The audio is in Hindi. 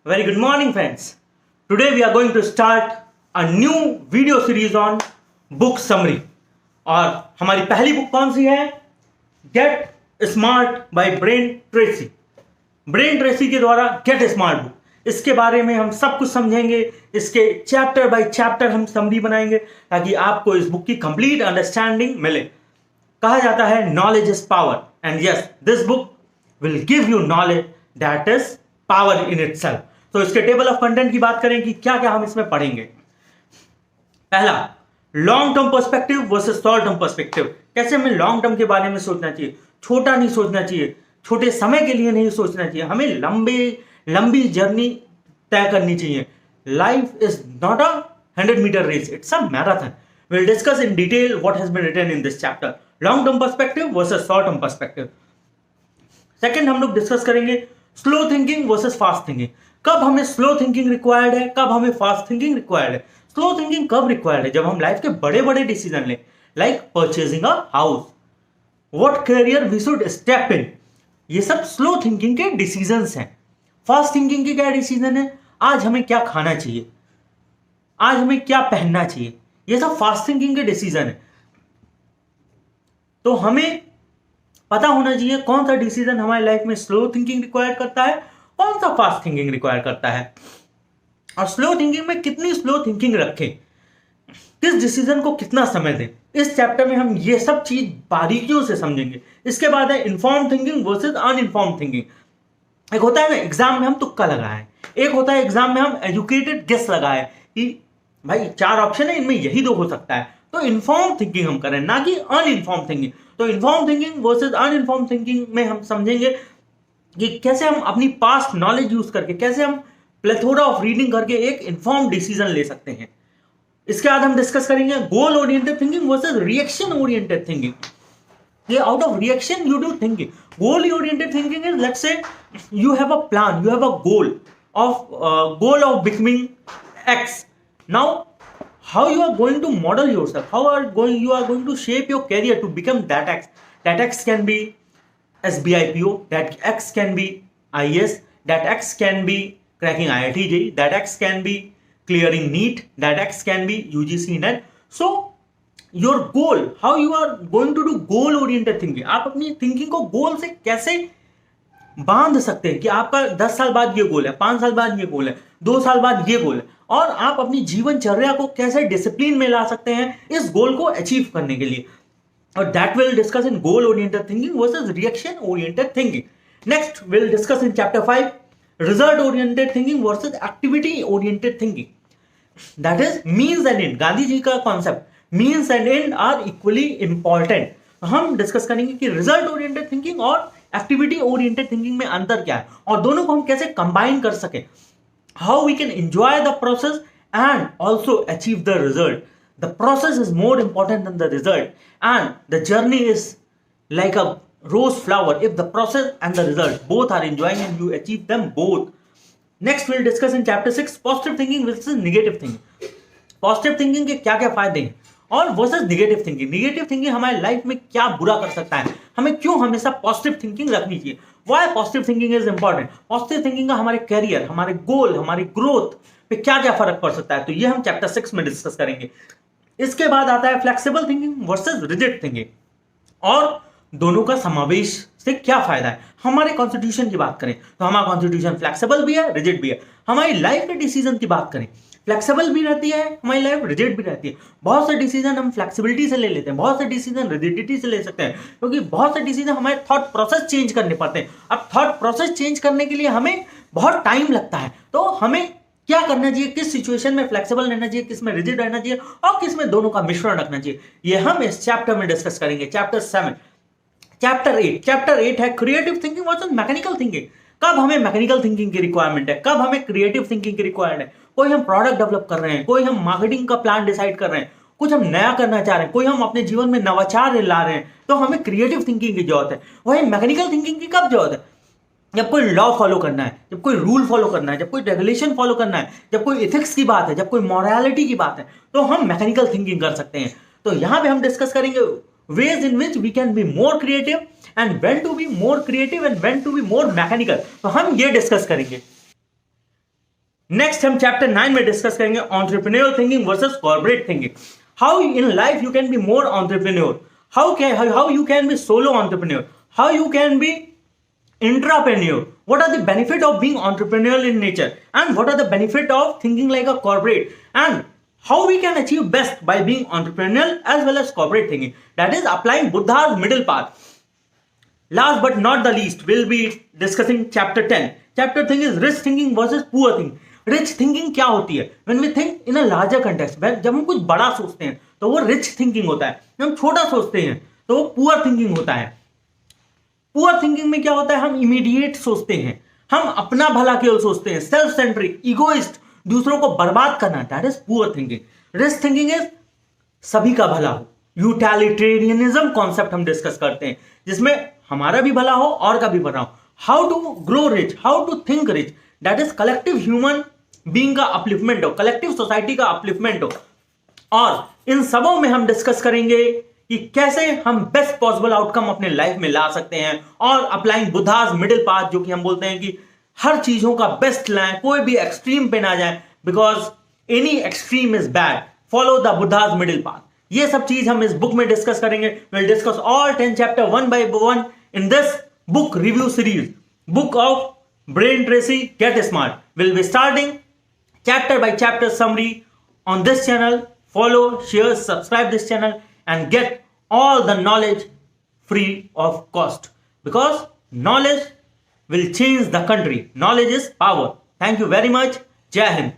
Very good morning, friends. Today we are going to start a new video series on book summary. और हमारी पहली बुक कौन सी है? Gate smart bye brain Tracy. Brain Tracy के द्वारा गेट स्मार्ट बुक. इसके बारे में हम सब कुछ समझेंगे. इसके चैप्टर बाय चैप्टर हम समरी बनाएंगे ताकि आपको इस बुक की कंप्लीट अंडरस्टैंडिंग मिले. कहा जाता है knowledge is power, and yes, this book will give you knowledge that is power in itself. तो इसके टेबल ऑफ कंटेंट की बात करें कि क्या क्या हम इसमें पढ़ेंगे. पहला, long term perspective versus short term perspective. कैसे हमें लॉन्ग टर्म के बारे में सोचना चाहिए, छोटा नहीं सोचना चाहिए, छोटे समय के लिए नहीं सोचना चाहिए, हमें लंबी जर्नी तय करनी चाहिए. Life is not a 100-meter race, it's a marathon. Will discuss in detail what has been written in this chapter. Long term perspective versus short term perspective. Second, हम लोग डिस्कस करेंगे slow thinking versus fast thinking. कब हमें स्लो थिंकिंग रिक्वायर्ड है, कब हमें फास्ट थिंकिंग रिक्वायर्ड है. स्लो थिंकिंग कब रिक्वायर्ड है? जब हम लाइफ के बड़े बड़े डिसीजन लें, like purchasing a house, what career we should step in. ये सब स्लो थिंकिंग के डिसीजंस हैं. फास्ट थिंकिंग के क्या डिसीजन है? आज हमें क्या खाना चाहिए, आज हमें क्या पहनना चाहिए. ये सब फास्ट थिंकिंग के डिसीजन है. तो हमें पता होना चाहिए कौन सा डिसीजन हमारी लाइफ में स्लो थिंकिंग रिक्वायर करता है, कौन सा फास्ट थिंकिंग रिक्वायर करता है, और स्लो थिंकिंग में कितनी स्लो थिंकिंग रखें, किस डिसीजन को कितना समय दें. इस चैप्टर में हम ये सब चीज बारीकियों से समझेंगे. इसके बाद है इन्फॉर्म थिंकिंग वर्सेस अनइन्फॉर्म थिंकिंग. एक होता है ना एग्जाम में हम तुक्का लगाए, एक होता है एग्जाम में हम एजुकेटेड गेस लगाए कि भाई 4 ऑप्शन है, इनमें यही 2 हो सकता है. तो इन्फॉर्म थिंकिंग हम करें, ना कि अनइन्फॉर्म थिंकिंग. तो इन्फॉर्म थिंकिंग वर्सेस अनइन्फॉर्म थिंकिंग में हम समझेंगे कि कैसे हम अपनी पास्ट नॉलेज यूज करके, कैसे हम प्लेथोरा ऑफ रीडिंग करके एक इन्फॉर्म डिसीजन ले सकते हैं. इसके बाद हम डिस्कस करेंगे goal oriented thinking versus reaction oriented thinking. ये out of reaction you do thinking. Goal oriented thinking is, let's say you have a plan, you have a goal of becoming X. Now how you are going to model yourself, you are going to shape your career to become that X. That X can be SBIPO, that X can be IAS, that X can be cracking IIT JEE, that X can be clearing NEET, that X can be UGC NET. So your goal, how you are going to do goal oriented thinking. आप अपनी थिंकिंग को गोल से कैसे बांध सकते हैं कि आपका 10 साल बाद ये गोल है, 5 साल बाद ये गोल है, 2 साल बाद ये गोल है, और आप अपनी जीवनचर्या को कैसे डिसिप्लिन में ला सकते हैं इस गोल को अचीव करने के लिए. और that will discuss in goal oriented thinking versus reaction oriented thinking. Next will discuss in chapter 5 result oriented thinking versus activity oriented thinking. That is means and end. Gandhi ji का concept, means and end are equally important. हम डिस्कस करेंगे कि रिजल्ट ओरिएंटेड थिंकिंग और एक्टिविटी ओरिएंटेड थिंकिंग में अंतर क्या है और दोनों को हम कैसे कंबाइन कर सकें. How we can enjoy the process and also achieve the result. The process is more important than the result, and the journey is like a rose flower. If the process and the result both are enjoying and you achieve them both. Next we'll discuss in chapter 6 positive thinking versus negative thinking. Positive thinking के क्या क्या फायदे हैं और versus negative thinking. Negative thinking हमारे लाइफ में क्या बुरा कर सकता है, हमें क्यों हमेशा पॉजिटिव थिंकिंग रखनी चाहिए. Why positive thinking is important. Positive thinking का हमारे कैरियर, हमारे गोल, हमारी ग्रोथ पे क्या क्या फर्क पड़ सकता है, तो ये हम चैप्टर 6 में डिस्कस करेंगे. इसके बाद आता है flexible thinking versus rigid thinking, और दोनों का समावेश से क्या फायदा है. हमारे कॉन्स्टिट्यूशन की बात करें तो हमारा कॉन्स्टिट्यूशन फ्लेक्सिबल भी है, रिजिड भी है. हमारी लाइफ के डिसीजन की बात करें, फ्लेक्सिबल भी रहती है हमारी लाइफ, रिजिड भी रहती है. बहुत से डिसीजन हम फ्लेक्सिबिलिटी से ले लेते हैं, बहुत से डिसीजन रिजिडिटी से ले सकते हैं, क्योंकि बहुत से डिसीजन हमारे थॉट प्रोसेस चेंज करने पड़ते हैं. अब थॉट प्रोसेस चेंज करने के लिए हमें बहुत टाइम लगता है. तो हमें क्या करना चाहिए, किस सिचुएशन में फ्लेक्सिबल रहना चाहिए, किस में रिजिड रहना चाहिए, और किस में दोनों का मिश्रण रखना चाहिए, ये हम इस चैप्टर में डिस्कस करेंगे. चैप्टर 7. चैप्टर 8 है creative thinking versus mechanical thinking. कब हमें मैकेनिकल थिंकिंग की रिक्वायरमेंट है, कब हमें क्रिएटिव थिंकिंग की रिक्वायरमेंट है. कोई हम प्रोडक्ट डेवलप कर रहे हैं, कोई हम मार्केटिंग का प्लान डिसाइड कर रहे हैं, कुछ हम नया करना चाह रहे हैं, कोई हम अपने जीवन में नवाचार ला रहे हैं, तो हमें क्रिएटिव थिंकिंग की जरूरत है. वही मैकेनिकल थिंकिंग की कब जरूरत है? जब कोई लॉ फॉलो करना है, जब कोई रूल फॉलो करना है, जब कोई रेगुलेशन फॉलो करना है, जब कोई इथिक्स की बात है, जब कोई मॉरलिटी की बात है, तो हम मैकेनिकल थिंकिंग कर सकते हैं. तो यहां पे हम डिस्कस करेंगे ways in which we can be more creative and when to be more creative and when to be more mechanical. तो हम ये डिस्कस करेंगे. नेक्स्ट हम चैप्टर 9 में डिस्कस करेंगे entrepreneur thinking versus corporate thinking. How in life you can be more entrepreneur, how you can be solo entrepreneur, how you can be intrapreneur, what are the benefit of being entrepreneurial in nature, and what are the benefit of thinking like a corporate, and how we can achieve best by being entrepreneurial as well as corporate thinking, that is applying Buddha's middle path. Last but not the least, we'll be discussing chapter 10. Chapter 10 is rich thinking versus poor thinking. Rich thinking क्या होती है? When we think in a larger context, जब हम कुछ बड़ा सोचते हैं तो वो रिच थिंकिंग होता है. जब हम छोटा सोचते हैं तो वो पुअर थिंकिंग होता है. पुअर थिंकिंग में क्या होता है? हम इमीडिएट सोचते हैं, हम अपना भला केवल सोचते हैं, सेल्फ सेंट्रिक, इगोइस्ट, दूसरों को बर्बाद करना, that is poor thinking. Rich thinking is सभी का भला हो, यूटिलिटेरियनिज्म कॉन्सेप्ट हम डिस्कस करते हैं जिसमें हमारा भी भला हो और का भी भला हो. How to grow rich, how to think rich, that is collective human being का अपलिफ्टमेंट हो, कलेक्टिव सोसाइटी का अपलिफ्टमेंट हो. और इन सबों में हम डिस्कस करेंगे कि कैसे हम बेस्ट पॉसिबल आउटकम अपने लाइफ में ला सकते हैं और अप्लाइंग बुद्धाज मिडिल पाथ, जो कि हम बोलते हैं कि हर चीजों का बेस्ट लाएं, कोई भी एक्सट्रीम पे ना जाए, because any extreme is bad. Follow the Buddha's middle path. ये सब चीज हम इस बुक में डिस्कस करेंगे. Will discuss all 10 chapter one by one in this book review series, book of Brain Tracy Get Smart. We'll be starting chapter by chapter summary on this channel. Follow, share, subscribe this channel and get all the knowledge free of cost, because knowledge will change the country. Knowledge is power. Thank you very much. Jai Hind.